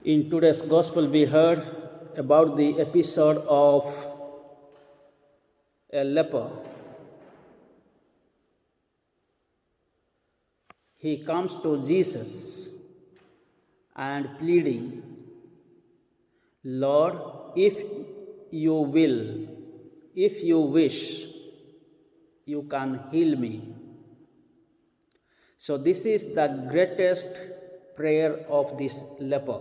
In today's gospel, we heard about the episode of a leper. He comes to Jesus and pleading, Lord, if you will, if you wish, you can heal me. So, this is the greatest prayer of this leper.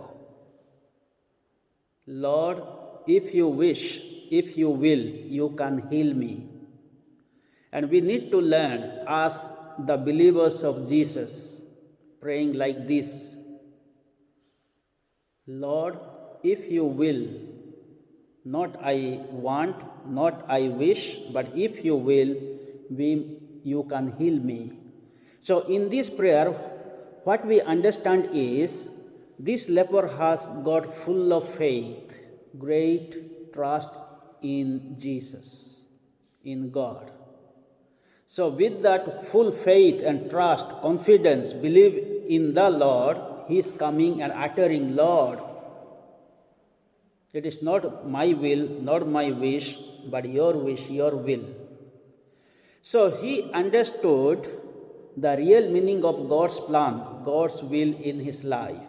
Lord, if you wish, if you will, you can heal me. And we need to learn as the believers of Jesus, praying like this. Lord, if you will, not I want, not I wish, but if you will, you can heal me. So in this prayer, what we understand is this leper has got full of faith, great trust in Jesus, in God. So with that full faith and trust, confidence, believe in the Lord, he is coming and uttering, Lord, it is not my will, not my wish, but your wish, your will. So he understood the real meaning of God's plan, God's will in his life.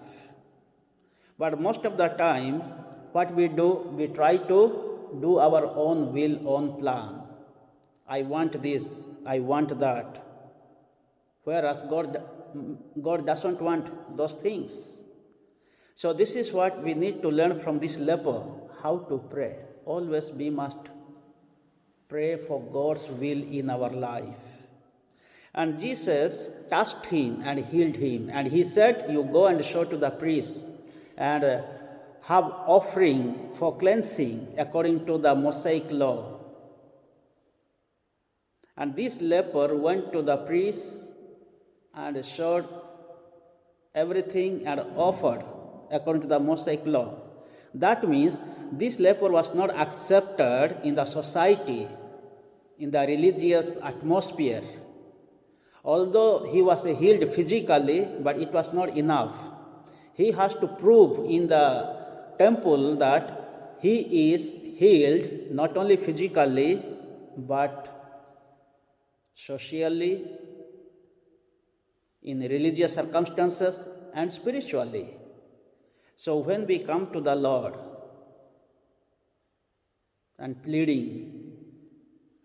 But most of the time, what we do, we try to do our own will, own plan. I want this, I want that. Whereas God doesn't want those things. So this is what we need to learn from this leper, how to pray. Always we must pray for God's will in our life. And Jesus touched him and healed him. And he said, you go and show to the priest and have offering for cleansing according to the Mosaic law. And this leper went to the priest and showed everything and offered according to the Mosaic law. That means this leper was not accepted in the society, in the religious atmosphere. Although he was healed physically, but it was not enough. He has to prove in the temple that he is healed not only physically, but socially, in religious circumstances, and spiritually. So when we come to the Lord and pleading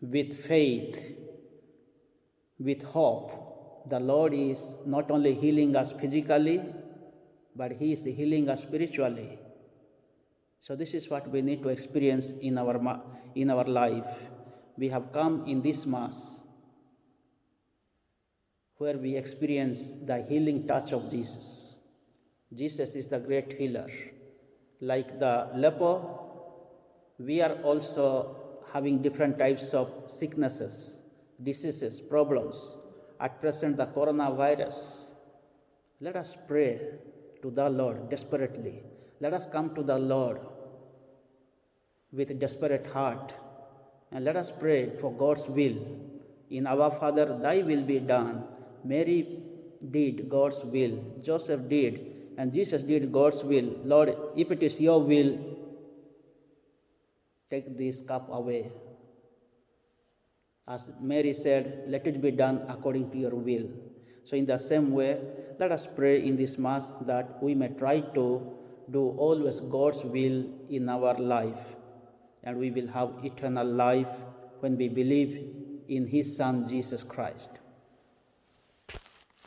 with faith, with hope, the Lord is not only healing us physically, but he is healing us spiritually. So this is what we need to experience in our life. We have come in this Mass where we experience the healing touch of Jesus. Jesus is the great healer. Like the leper, we are also having different types of sicknesses, diseases, problems. At present, the coronavirus. Let us pray to the Lord desperately. Let us come to the Lord with a desperate heart. And let us pray for God's will. In Our Father, thy will be done. Mary did God's will. Joseph did. And Jesus did God's will. Lord, if it is your will, take this cup away. As Mary said, let it be done according to your will. So in the same way, let us pray in this Mass that we may try to do always God's will in our life. And we will have eternal life when we believe in his Son, Jesus Christ.